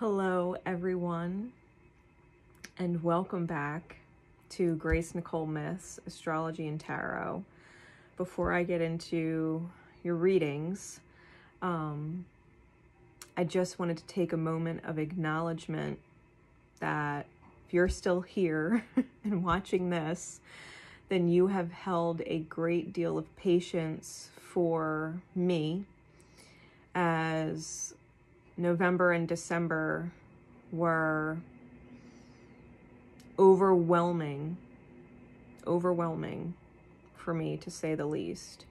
Hello, everyone, and welcome back to Nicole Myths, Astrology and Tarot. Before I get into your readings, I just wanted to take a moment of acknowledgement that if you're still here and watching this, then you have held a great deal of patience for me as November and December were overwhelming for me, to say the least.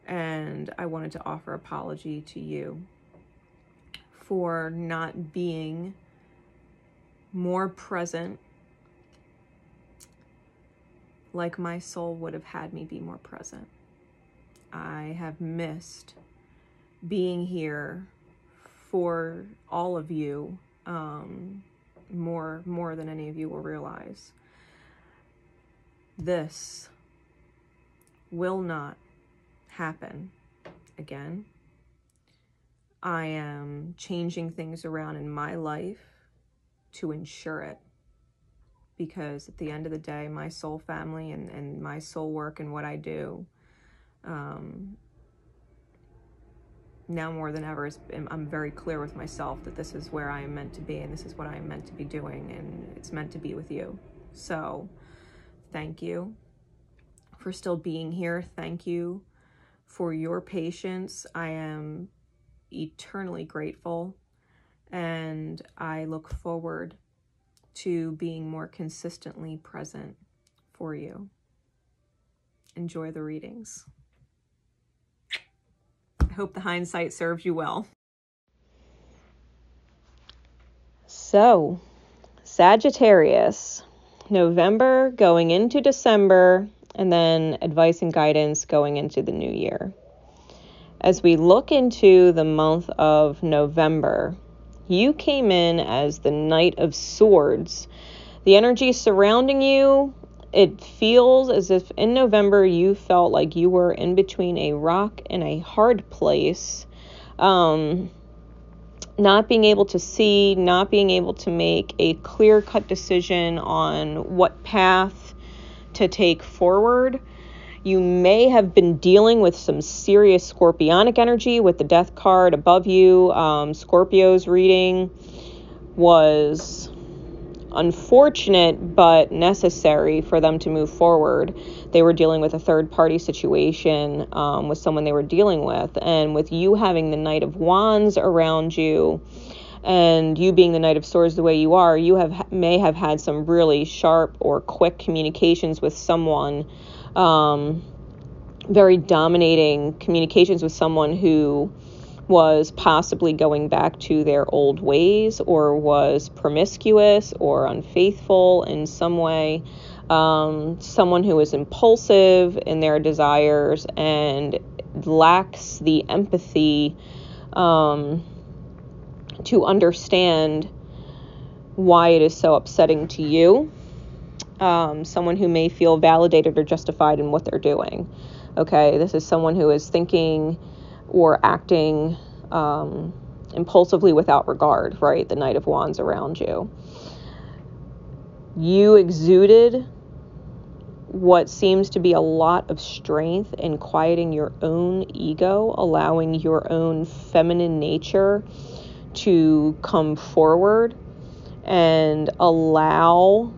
And I wanted to offer apology to you for not being more present like my soul would have had me be more present. I have missed being here for all of you, more than any of you will realize. This will not happen again. I am changing things around in my life to ensure it, because at the end of the day, my soul family and my soul work and what I do, now more than ever, I'm very clear with myself that this is where I am meant to be and this is what I am meant to be doing, and it's meant to be with you. So thank you for still being here. Thank you for your patience. I am eternally grateful, and I look forward to being more consistently present for you. Enjoy the readings. I hope the hindsight serves you well. So, Sagittarius, November going into December, and then advice and guidance going into the new year. As we look into the month of November, you came in as the Knight of Swords. The energy surrounding you, it feels as if in November you felt like you were in between a rock and a hard place. Not being able to see, not being able to make a clear-cut decision on what path to take forward. You may have been dealing with some serious scorpionic energy with the Death card above you. Scorpio's reading was unfortunate but necessary for them to move forward. They were dealing with a third-party situation with someone they were dealing with, and with you having the Knight of Wands around you and you being the Knight of Swords the way you are, you may have had some really sharp or quick communications with someone, very dominating communications with someone who was possibly going back to their old ways, or was promiscuous or unfaithful in some way. Someone who is impulsive in their desires and lacks the empathy to understand why it is so upsetting to you. Someone who may feel validated or justified in what they're doing. Okay, this is someone who is thinking or acting impulsively without regard, right? The Knight of Wands around you. You exuded what seems to be a lot of strength in quieting your own ego, allowing your own feminine nature to come forward and allow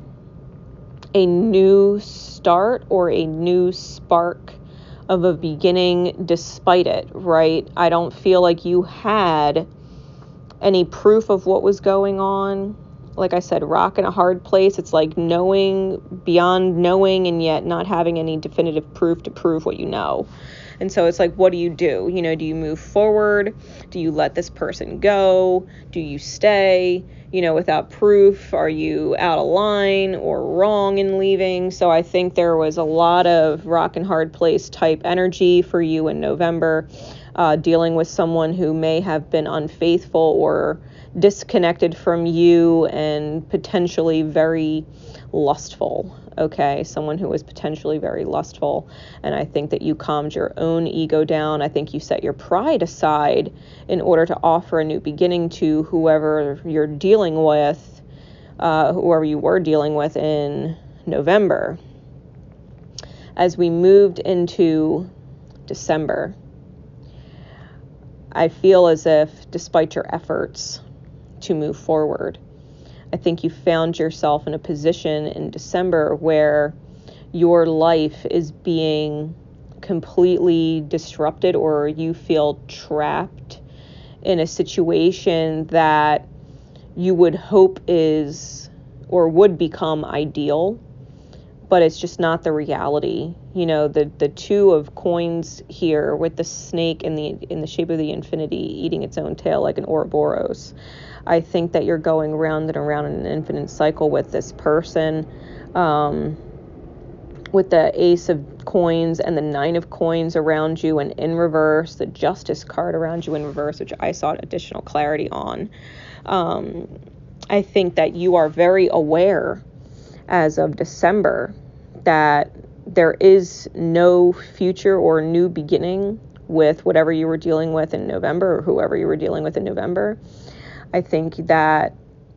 a new start or a new spark of a beginning despite it, right? I don't feel like you had any proof of what was going on. Like I said, rock in a hard place. It's like knowing beyond knowing and yet not having any definitive proof to prove what you know. And so it's like, what do? Do you move forward? Do you let this person go? Do you stay, without proof? Are you out of line or wrong in leaving? So I think there was a lot of rock and hard place type energy for you in November. dealing with someone who may have been unfaithful or disconnected from you and potentially very lustful. Okay, someone who was potentially very lustful. And I think that you calmed your own ego down. I think you set your pride aside in order to offer a new beginning to whoever you're dealing with, whoever you were dealing with in November. As we moved into December, I feel as if, despite your efforts to move forward, I think you found yourself in a position in December where your life is being completely disrupted, or you feel trapped in a situation that you would hope is or would become ideal, but it's just not the reality. You know, the two of coins here with the snake in the shape of the infinity eating its own tail like an Ouroboros. I think that you're going round and around in an infinite cycle with this person, with the ace of coins and the nine of coins around you and in reverse, the justice card around you in reverse, which I sought additional clarity on. I think that you are very aware as of December that there is no future or new beginning with whatever you were dealing with in November or whoever you were dealing with in November. I think that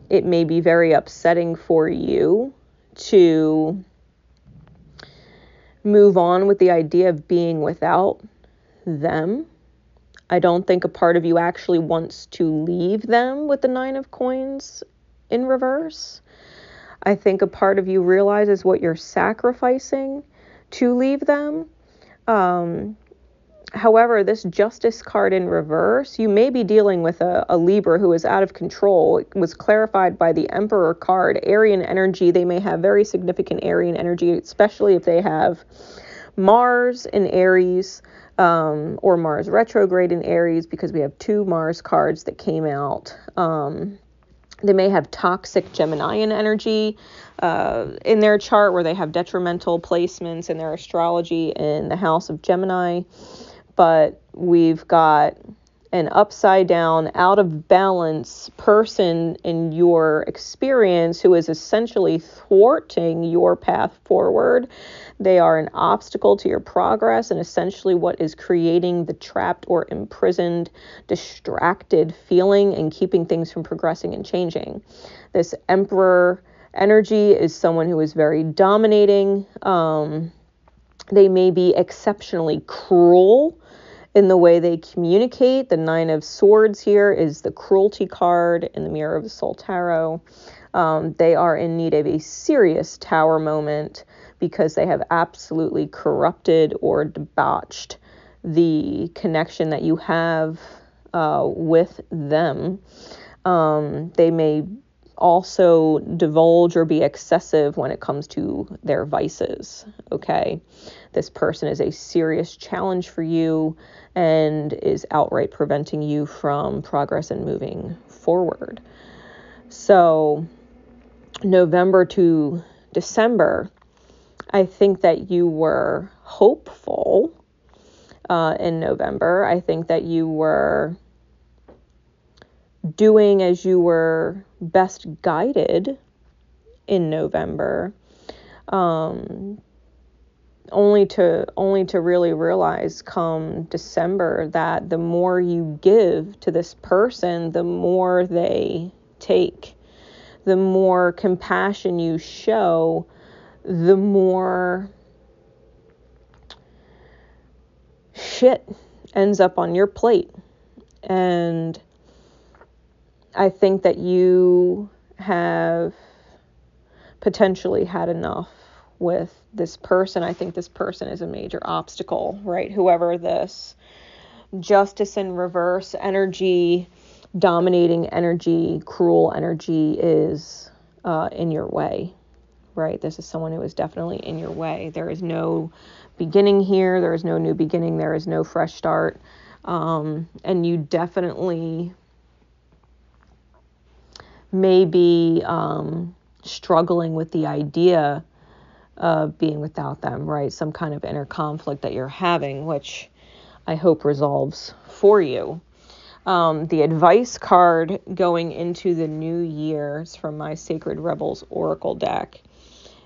it may be very upsetting for you to move on with the idea of being without them. I don't think a part of you actually wants to leave them with the nine of coins in reverse. I think a part of you realizes what you're sacrificing to leave them. However, this justice card in reverse, you may be dealing with a Libra who is out of control. It was clarified by the Emperor card. Aryan energy, they may have very significant Aryan energy, especially if they have Mars in Aries, or Mars retrograde in Aries, because we have two Mars cards that came out. They may have toxic Geminian energy in their chart, where they have detrimental placements in their astrology in the house of Gemini. But we've got an upside down, out of balance person in your experience who is essentially thwarting your path forward. They are an obstacle to your progress and essentially what is creating the trapped or imprisoned, distracted feeling and keeping things from progressing and changing. This Emperor energy is someone who is very dominating. They may be exceptionally cruel in the way they communicate. The Nine of Swords here is the cruelty card in the Mirror of the Soul Tarot. They are in need of a serious tower moment because they have absolutely corrupted or debauched the connection that you have with them. They may also divulge or be excessive when it comes to their vices, okay? This person is a serious challenge for you and is outright preventing you from progress and moving forward. So, November to December, I think that you were hopeful in November. I think that you were doing as you were best guided in November, only to really realize come December that the more you give to this person, the more they take. The more compassion you show, the more shit ends up on your plate. And I think that you have potentially had enough with this person. I think this person is a major obstacle, right? Whoever this justice in reverse energy, dominating energy, cruel energy is in your way, right? This is someone who is definitely in your way. There is no beginning here. There is no new beginning. There is no fresh start. And you definitely may be struggling with the idea of being without them, right? Some kind of inner conflict that you're having, which I hope, resolves for you. The advice card going into the new year is from my Sacred Rebels Oracle deck.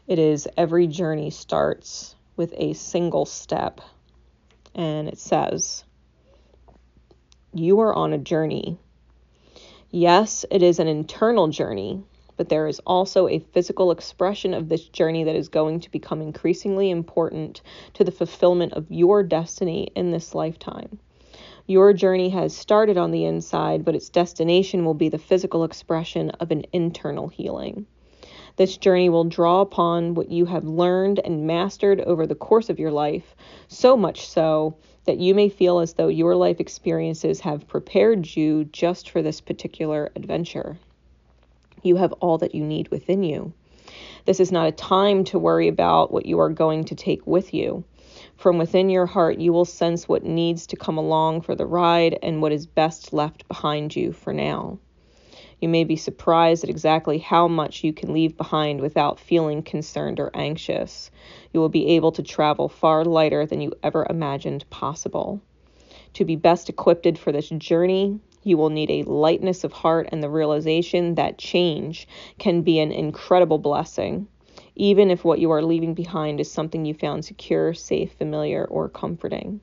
It is, every journey starts with a single step. And it says, you are on a journey. Yes, it is an internal journey, but there is also a physical expression of this journey that is going to become increasingly important to the fulfillment of your destiny in this lifetime. Your journey has started on the inside, but its destination will be the physical expression of an internal healing. This journey will draw upon what you have learned and mastered over the course of your life, so much so that you may feel as though your life experiences have prepared you just for this particular adventure. You have all that you need within you. This is not a time to worry about what you are going to take with you. From within your heart, you will sense what needs to come along for the ride and what is best left behind you for now. You may be surprised at exactly how much you can leave behind without feeling concerned or anxious. You will be able to travel far lighter than you ever imagined possible. To be best equipped for this journey, you will need a lightness of heart and the realization that change can be an incredible blessing, even if what you are leaving behind is something you found secure, safe, familiar, or comforting.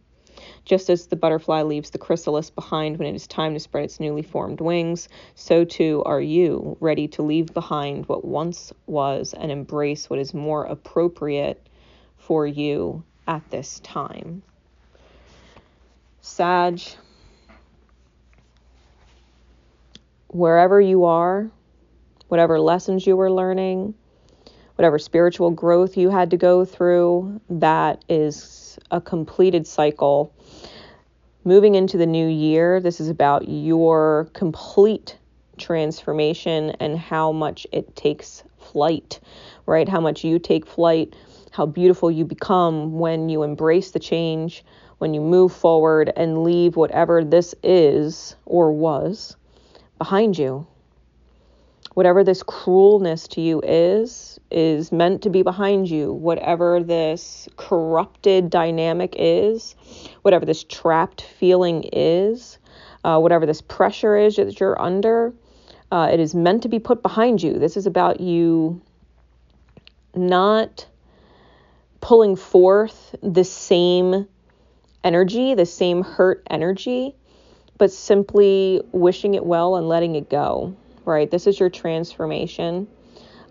Just as the butterfly leaves the chrysalis behind when it is time to spread its newly formed wings, so too are you, ready to leave behind what once was and embrace what is more appropriate for you at this time. Sag, wherever you are, whatever lessons you were learning, whatever spiritual growth you had to go through, that is a completed cycle. Moving into the new year, this is about your complete transformation and how much it takes flight, right? How much you take flight, how beautiful you become when you embrace the change, when you move forward and leave whatever this is or was behind you. Whatever this cruelness to you is meant to be behind you. Whatever this corrupted dynamic is, whatever this trapped feeling is, whatever this pressure is that you're under, it is meant to be put behind you. This is about you not pulling forth the same energy, the same hurt energy, but simply wishing it well and letting it go. Right? This is your transformation.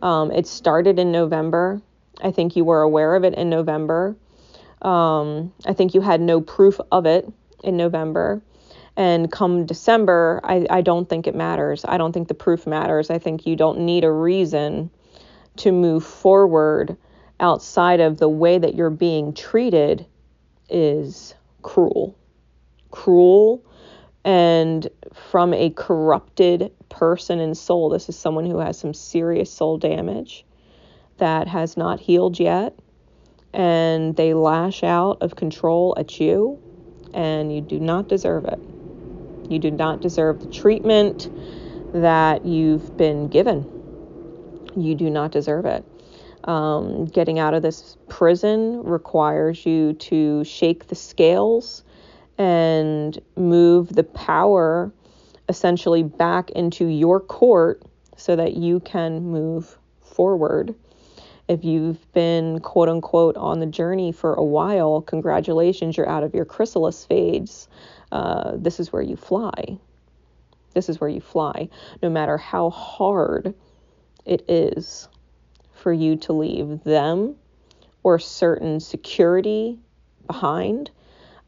It started in November. I think you were aware of it in November. I think you had no proof of it in November. And come December, I don't think it matters. I don't think the proof matters. I think you don't need a reason to move forward outside of the way that you're being treated is cruel. Cruel. And from a corrupted person and soul, this is someone who has some serious soul damage that has not healed yet. And they lash out of control at you, and you do not deserve it. You do not deserve the treatment that you've been given. You do not deserve it. Getting out of this prison requires you to shake the scales and move the power essentially back into your court so that you can move forward. If you've been, quote unquote, on the journey for a while, congratulations, you're out of your chrysalis phase. This is where you fly. This is where you fly. No matter how hard it is for you to leave them or certain security behind,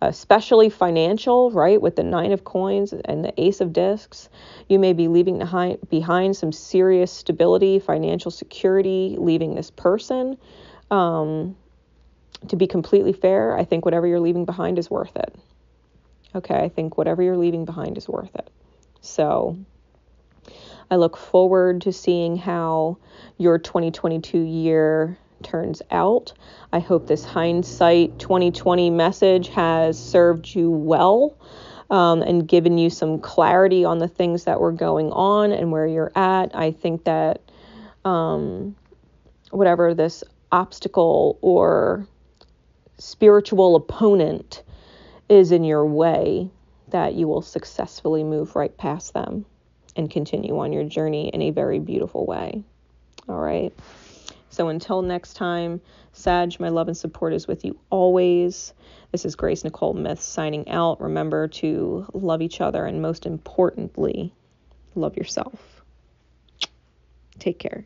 especially financial, right? With the 9 of coins and the Ace of discs, you may be leaving behind some serious stability, financial security, leaving this person. To be completely fair, I think whatever you're leaving behind is worth it. Okay, I think whatever you're leaving behind is worth it. So I look forward to seeing how your 2022 year turns out. I hope this Hindsight 2020 message has served you well and given you some clarity on the things that were going on and where you're at. I think that whatever this obstacle or spiritual opponent is in your way, that you will successfully move right past them and continue on your journey in a very beautiful way. All right. So until next time, Sag, my love and support is with you always. This is Grace Nicole Myths signing out. Remember to love each other, and most importantly, love yourself. Take care.